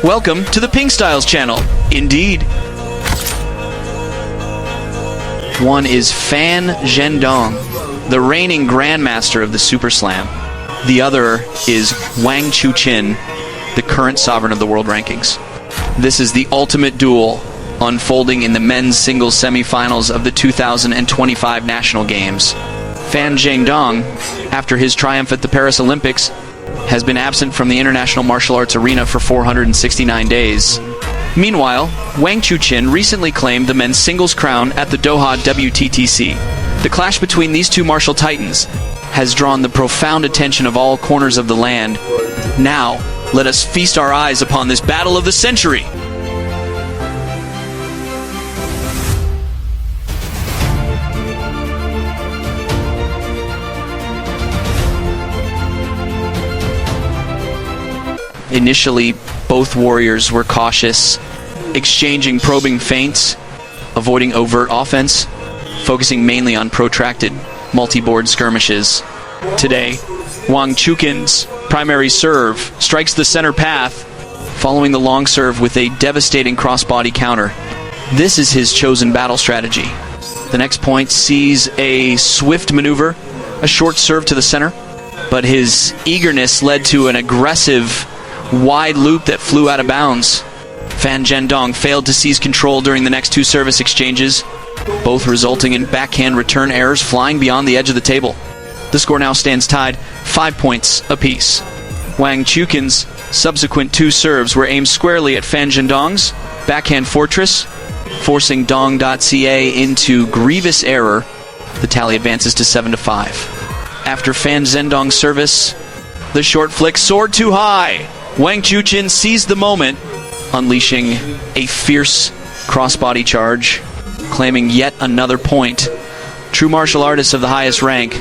Welcome to the Ping Styles channel. Indeed. One is Fan Zhendong, the reigning Grandmaster of the Super Slam. The other is Wang Chuqin, the current sovereign of the world rankings. This is the ultimate duel unfolding in the men's singles semifinals of the 2025 National Games. Fan Zhendong, after his triumph at the Paris Olympics, has been absent from the international martial arts arena for 469 days. Meanwhile, Wang Chuqin recently claimed the men's singles crown at the Doha WTTC. The clash between these two martial titans has drawn the profound attention of all corners of the land. Now, let us feast our eyes upon this battle of the century. Initially, both warriors were cautious, exchanging probing feints, avoiding overt offense, focusing mainly on protracted, multi-board skirmishes. Today, Wang Chuqin's primary serve strikes the center path, following the long serve with a devastating crossbody counter. This is his chosen battle strategy. The next point sees a swift maneuver, a short serve to the center, but his eagerness led to an aggressive wide loop that flew out of bounds. Fan Zhendong failed to seize control during the next two service exchanges, both resulting in backhand return errors flying beyond the edge of the table. The score now stands tied 5 points apiece. Wang Chuqin's subsequent two serves were aimed squarely at Fan Zhendong's backhand fortress, forcing Dong.ca into grievous error. The tally advances to 7-5. After Fan Zhendong's service, the short flick soared too high. Wang Chuqin seized the moment, unleashing a fierce crossbody charge, claiming yet another point. True martial artists of the highest rank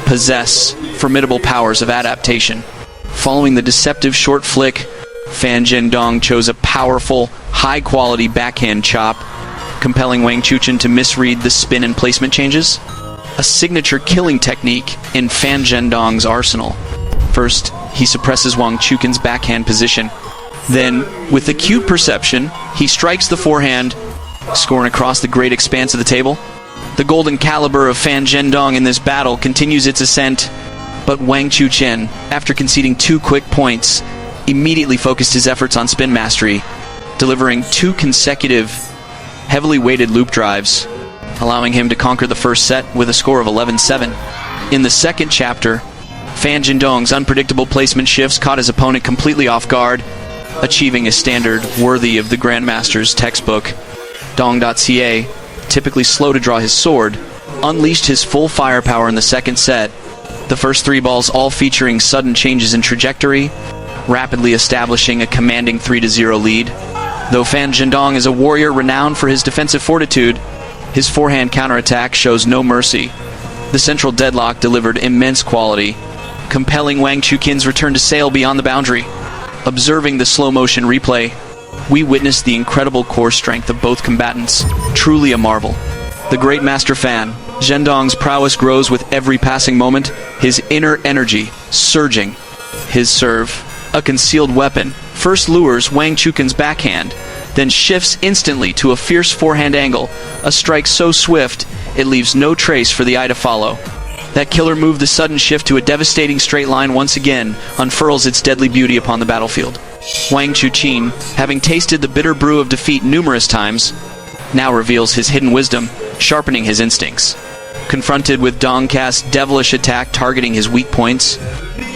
possess formidable powers of adaptation. Following the deceptive short flick, Fan Zhendong chose a powerful, high-quality backhand chop, compelling Wang Chuqin to misread the spin and placement changes. A signature killing technique in Fan Zhendong's arsenal. First, he suppresses Wang Chuqin's backhand position. Then, with acute perception, he strikes the forehand, scoring across the great expanse of the table. The golden caliber of Fan Zhendong in this battle continues its ascent, but Wang Chuqin, after conceding 2 quick points, immediately focused his efforts on spin mastery, delivering 2 consecutive, heavily weighted loop drives, allowing him to conquer the first set with a score of 11-7. In the second chapter, Fan Zhendong's unpredictable placement shifts caught his opponent completely off guard, achieving a standard worthy of the Grandmaster's textbook. Dong.ca, typically slow to draw his sword, unleashed his full firepower in the second set, the first 3 balls all featuring sudden changes in trajectory, rapidly establishing a commanding 3-0 lead. Though Fan Zhendong is a warrior renowned for his defensive fortitude, his forehand counterattack shows no mercy. The central deadlock delivered immense quality, compelling Wang Chuqin's return to sail beyond the boundary. Observing the slow-motion replay, we witnessed the incredible core strength of both combatants. Truly a marvel. The great master Fan Zhendong's prowess grows with every passing moment, his inner energy surging. His serve, a concealed weapon, first lures Wang Chuqin's backhand, then shifts instantly to a fierce forehand angle, a strike so swift it leaves no trace for the eye to follow. That killer move, the sudden shift to a devastating straight line, once again unfurls its deadly beauty upon the battlefield. Wang Chuqin, having tasted the bitter brew of defeat numerous times, now reveals his hidden wisdom, sharpening his instincts. Confronted with Dong.ca's devilish attack targeting his weak points,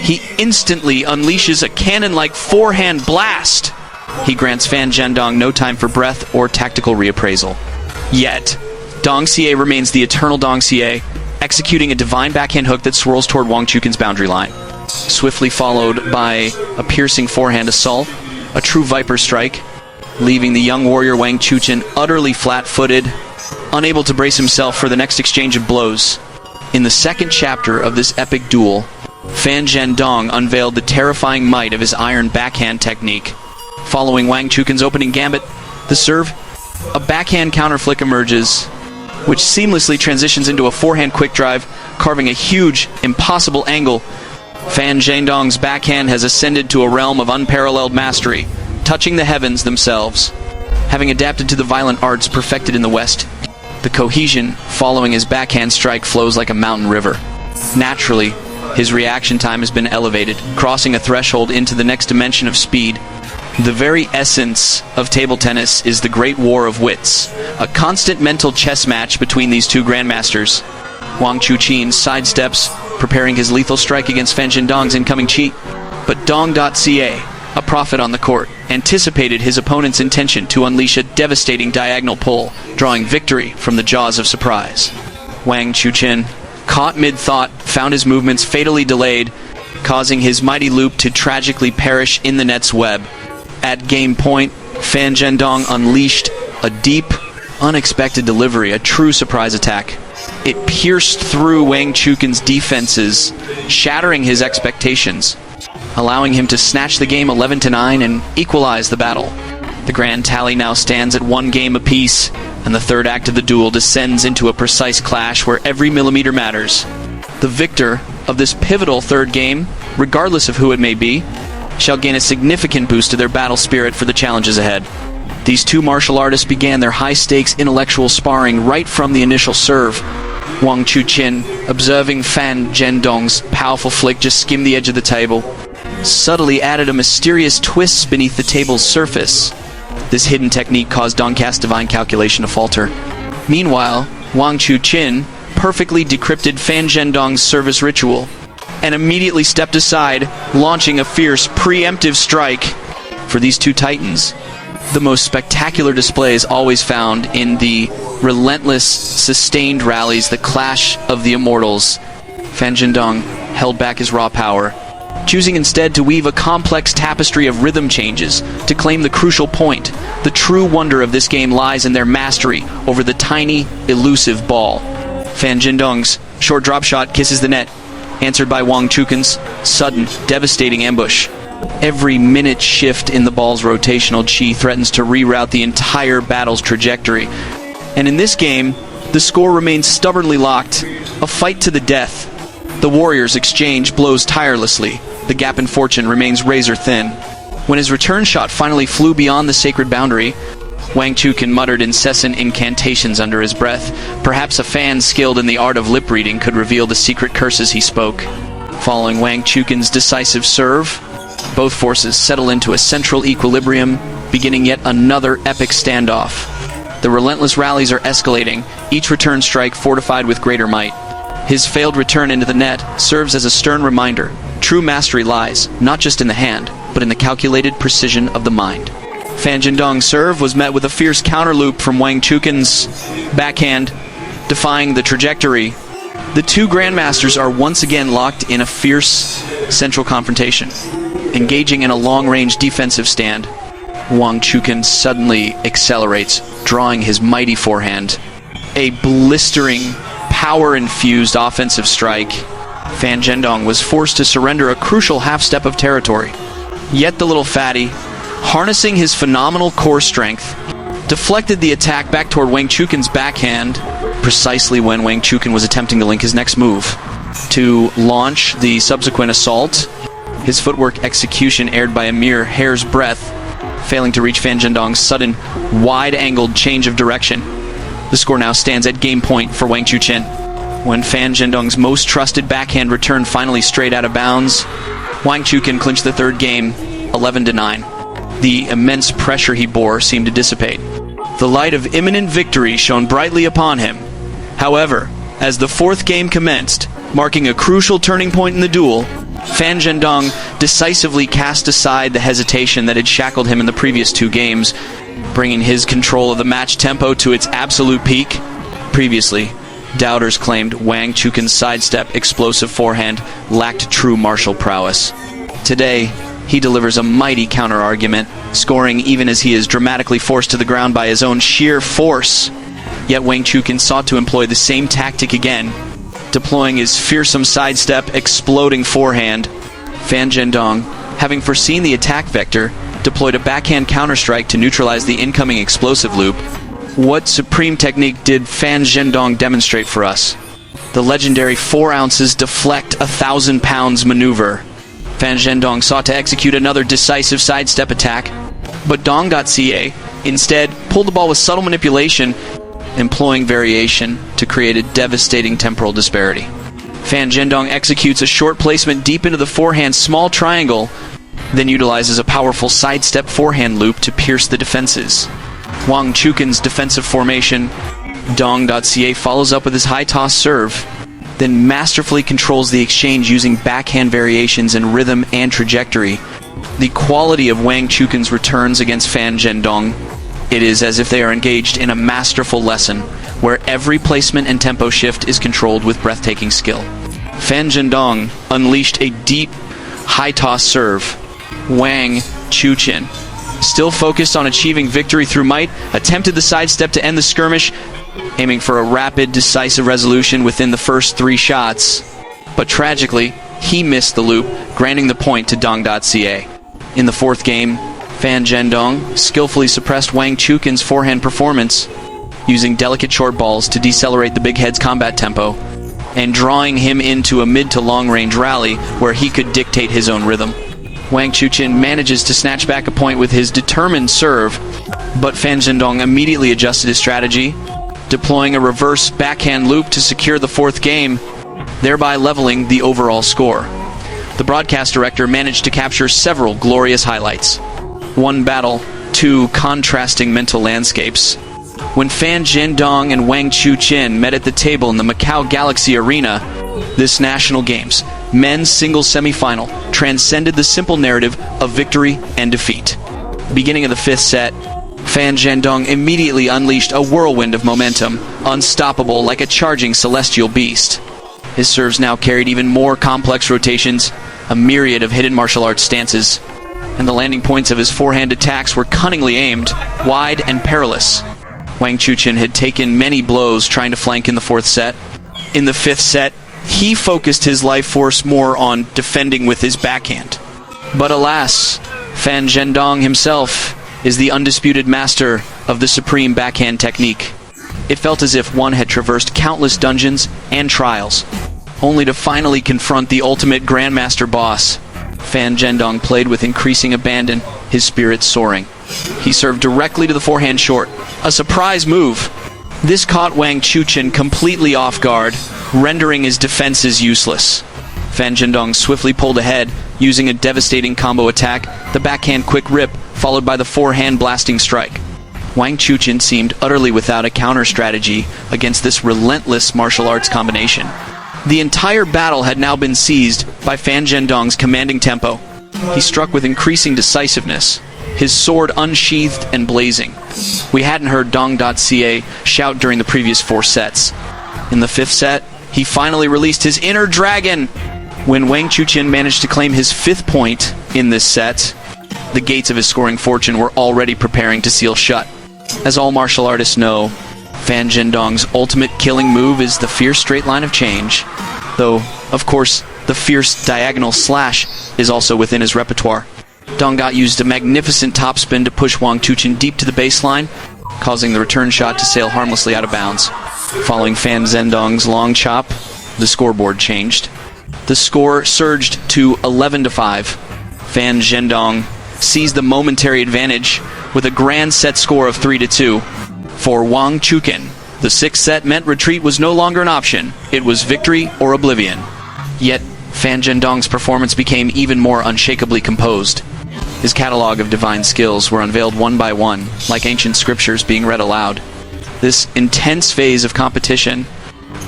he instantly unleashes a cannon-like forehand blast. He grants Fan Zhendong no time for breath or tactical reappraisal. Yet, Dong.ca remains the eternal Dong.ca, executing a divine backhand hook that swirls toward Wang Chuqin's boundary line. Swiftly followed by a piercing forehand assault, a true viper strike, leaving the young warrior Wang Chuqin utterly flat-footed, unable to brace himself for the next exchange of blows. In the second chapter of this epic duel, Fan Zhendong unveiled the terrifying might of his iron backhand technique. Following Wang Chuqin's opening gambit, the serve, a backhand counter flick emerges, which seamlessly transitions into a forehand quick drive, carving a huge, impossible angle. Fan Zhendong's backhand has ascended to a realm of unparalleled mastery. touching the heavens themselves. Having adapted to the violent arts perfected in the West, the cohesion following his backhand strike flows like a mountain river. Naturally, his reaction time has been elevated, crossing a threshold into the next dimension of speed. The very essence of table tennis is the great war of wits, a constant mental chess match between these two grandmasters. Wang Chuqin sidesteps, preparing his lethal strike against Fan Zhendong's incoming cheat, but Dong.ca, a prophet on the court, anticipated his opponent's intention to unleash a devastating diagonal pull, drawing victory from the jaws of surprise. Wang Chuqin, caught mid-thought, found his movements fatally delayed, causing his mighty loop to tragically perish in the net's web. At game point, Fan Zhendong unleashed a deep, unexpected delivery, a true surprise attack. It pierced through Wang Chuqin's defenses, shattering his expectations, allowing him to snatch the game 11-9 and equalize the battle. The grand tally now stands at 1 game apiece, and the third act of the duel descends into a precise clash where every millimeter matters. The victor of this pivotal third game, regardless of who it may be, shall gain a significant boost to their battle spirit for the challenges ahead. These two martial artists began their high-stakes intellectual sparring right from the initial serve. Wang Chuqin, observing Fan Zhendong's powerful flick just skim the edge of the table, subtly added a mysterious twist beneath the table's surface. This hidden technique caused Dongcast's divine calculation to falter. Meanwhile, Wang Chuqin perfectly decrypted Fan Zhendong's service ritual and immediately stepped aside, launching a fierce preemptive strike. For these two titans, the most spectacular display is always found in the relentless, sustained rallies, the clash of the immortals. Fan Zhendong held back his raw power, choosing instead to weave a complex tapestry of rhythm changes to claim the crucial point. The true wonder of this game lies in their mastery over the tiny, elusive ball. Fan Zhendong's short drop shot kisses the net, answered by Wang Chuqin's sudden, devastating ambush. Every minute shift in the ball's rotational chi threatens to reroute the entire battle's trajectory. And in this game, the score remains stubbornly locked, a fight to the death. The warriors exchange blows tirelessly. The gap in fortune remains razor thin. When his return shot finally flew beyond the sacred boundary, Wang Chuqin muttered incessant incantations under his breath. Perhaps a fan skilled in the art of lip reading could reveal the secret curses he spoke. Following Wang Chuqin's decisive serve, both forces settle into a central equilibrium, beginning yet another epic standoff. The relentless rallies are escalating, each return strike fortified with greater might. His failed return into the net serves as a stern reminder. True mastery lies not just in the hand, but in the calculated precision of the mind. Fan Zhendong's serve was met with a fierce counter loop from Wang Chuqin's backhand, defying the trajectory. The two grandmasters are once again locked in a fierce central confrontation. Engaging in a long-range defensive stand, Wang Chuqin suddenly accelerates, drawing his mighty forehand. A blistering, power-infused offensive strike. Fan Zhendong was forced to surrender a crucial half-step of territory. Yet the little fatty, harnessing his phenomenal core strength, deflected the attack back toward Wang Chuqin's backhand, precisely when Wang Chuqin was attempting to link his next move. To launch the subsequent assault, his footwork execution erred by a mere hair's breadth, failing to reach Fan Zhendong's sudden, wide-angled change of direction. The score now stands at game point for Wang Chuqin. When Fan Zhendong's most trusted backhand return finally strayed out of bounds, Wang Chuqin clinched the third game, 11-9. The immense pressure he bore seemed to dissipate. The light of imminent victory shone brightly upon him. However, as the fourth game commenced, marking a crucial turning point in the duel, Fan Zhendong decisively cast aside the hesitation that had shackled him in the previous two games, bringing his control of the match tempo to its absolute peak. Previously, doubters claimed Wang Chuqin's sidestep explosive forehand lacked true martial prowess. Today, he delivers a mighty counter-argument, scoring even as he is dramatically forced to the ground by his own sheer force. Yet Wang Chuqin sought to employ the same tactic again, deploying his fearsome sidestep exploding forehand. Fan Zhendong, having foreseen the attack vector, deployed a backhand counterstrike to neutralize the incoming explosive loop. What supreme technique did Fan Zhendong demonstrate for us? The legendary 4 Ounces Deflect 1,000 pounds maneuver. Fan Zhendong sought to execute another decisive sidestep attack, But Dong.ca instead pulled the ball with subtle manipulation, employing variation to create a devastating temporal disparity. Fan Zhendong executes a short placement deep into the forehand small triangle, then utilizes a powerful sidestep forehand loop to pierce the defenses. Wang Chukin's defensive formation, Dong.ca follows up with his high toss serve, then masterfully controls the exchange using backhand variations in rhythm and trajectory. The quality of Wang Chukin's returns against Fan Zhendong, it is as if they are engaged in a masterful lesson, where every placement and tempo shift is controlled with breathtaking skill. Fan Zhendong unleashed a deep, high-toss serve. Wang Chukin, still focused on achieving victory through might, attempted the sidestep to end the skirmish, aiming for a rapid, decisive resolution within the first 3 shots. But tragically, he missed the loop, granting the point to Dong.ca. In the 4th game, Fan Zhendong skillfully suppressed Wang Chukin's forehand performance, using delicate short balls to decelerate the big head's combat tempo, and drawing him into a mid to long range rally where he could dictate his own rhythm. Wang Chukin manages to snatch back a point with his determined serve, but Fan Zhendong immediately adjusted his strategy, deploying a reverse backhand loop to secure the 4th game, thereby leveling the overall score. The broadcast director managed to capture several glorious highlights. One battle, 2 contrasting mental landscapes. When Fan Zhendong and Wang Chukin met at the table in the Macau Galaxy Arena, this National Games men's singles semifinal transcended the simple narrative of victory and defeat. Beginning of the 5th set, Fan Zhendong immediately unleashed a whirlwind of momentum, unstoppable like a charging celestial beast. His serves now carried even more complex rotations, a myriad of hidden martial arts stances, and the landing points of his forehand attacks were cunningly aimed, wide and perilous. Wang Chukin had taken many blows trying to flank in the 4th set. In the 5th set, he focused his life force more on defending with his backhand. But alas, Fan Zhendong himself is the undisputed master of the supreme backhand technique. It felt as if one had traversed countless dungeons and trials, only to finally confront the ultimate Grandmaster boss. Fan Zhendong played with increasing abandon, his spirit soaring. He served directly to the forehand short, a surprise move. This caught Wang Chukin completely off guard, rendering his defenses useless. Fan Zhendong swiftly pulled ahead, using a devastating combo attack, the backhand quick rip, followed by the forehand blasting strike. Wang Chukin seemed utterly without a counter strategy against this relentless martial arts combination. The entire battle had now been seized by Fan Zhendong's commanding tempo. He struck with increasing decisiveness, his sword unsheathed and blazing. We hadn't heard Dong.ca shout during the previous 4 sets. In the 5th set, he finally released his inner dragon. When Wang Chukin managed to claim his 5th point in this set, the gates of his scoring fortune were already preparing to seal shut. As all martial artists know, Fan Zhendong's ultimate killing move is the fierce straight line of change, though, of course, the fierce diagonal slash is also within his repertoire. Dong.ca used a magnificent topspin to push Wang Chukin deep to the baseline, causing the return shot to sail harmlessly out of bounds. Following Fan Zhendong's long chop, the scoreboard changed. The score surged to 11-5. Fan Zhendong seized the momentary advantage with a grand set score of 3-2. For Wang Chukin, the 6th set meant retreat was no longer an option. It was victory or oblivion. Yet, Fan Zhendong's performance became even more unshakably composed. His catalog of divine skills were unveiled one by one, like ancient scriptures being read aloud. This intense phase of competition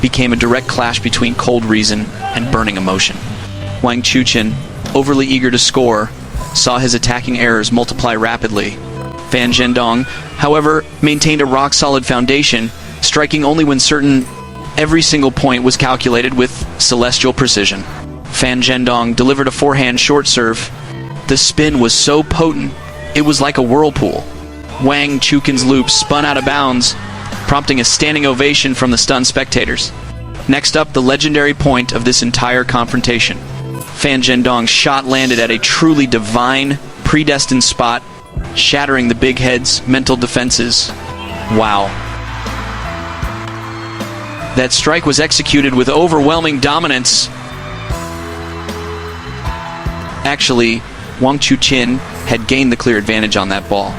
became a direct clash between cold reason and burning emotion. Wang Chukin, overly eager to score, saw his attacking errors multiply rapidly. Fan Zhendong, however, maintained a rock-solid foundation, striking only when certain. Every single point was calculated with celestial precision. Fan Zhendong delivered a forehand short serve. The spin was so potent, it was like a whirlpool. Wang Chukin's loop spun out of bounds, prompting a standing ovation from the stunned spectators. Next up, the legendary point of this entire confrontation. Fan Zhendong's shot landed at a truly divine, predestined spot, shattering the big head's mental defenses. Wow. That strike was executed with overwhelming dominance. Actually, Wang Chukin had gained the clear advantage on that ball.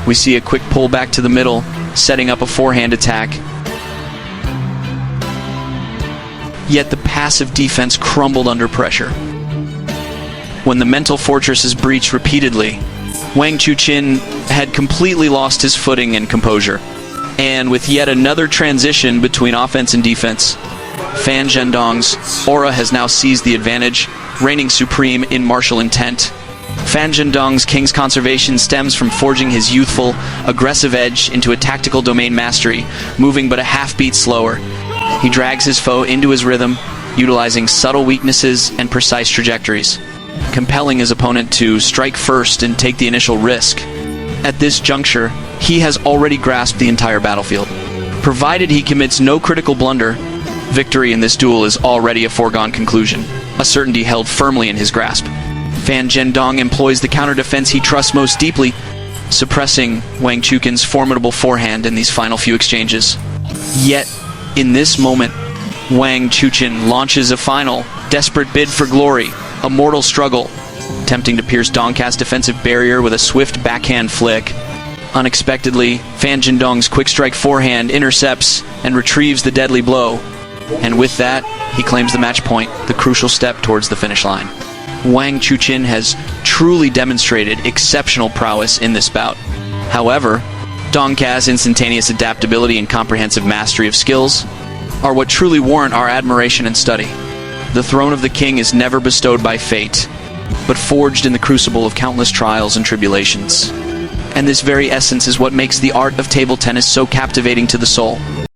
We see a quick pull back to the middle, setting up a forehand attack. Yet the passive defense crumbled under pressure. When the mental fortress is breached repeatedly, Wang Chuqin had completely lost his footing and composure. And with yet another transition between offense and defense, Fan Zhendong's aura has now seized the advantage, reigning supreme in martial intent. Fan Zhendong's King's Conservation stems from forging his youthful, aggressive edge into a tactical domain mastery, moving but a half-beat slower. He drags his foe into his rhythm, utilizing subtle weaknesses and precise trajectories, compelling his opponent to strike first and take the initial risk. At this juncture, he has already grasped the entire battlefield. Provided he commits no critical blunder, victory in this duel is already a foregone conclusion, a certainty held firmly in his grasp. Fan Zhendong employs the counter-defense he trusts most deeply, suppressing Wang Chuqin's formidable forehand in these final few exchanges. Yet, in this moment, Wang Chuqin launches a final, desperate bid for glory, a mortal struggle, attempting to pierce Dongcast's defensive barrier with a swift backhand flick. Unexpectedly, Fan Zhendong's quick strike forehand intercepts and retrieves the deadly blow. And with that, he claims the match point, the crucial step towards the finish line. Wang Chuqin has truly demonstrated exceptional prowess in this bout. However, Dongcast's instantaneous adaptability and comprehensive mastery of skills are what truly warrant our admiration and study. The throne of the king is never bestowed by fate, but forged in the crucible of countless trials and tribulations. And this very essence is what makes the art of table tennis so captivating to the soul.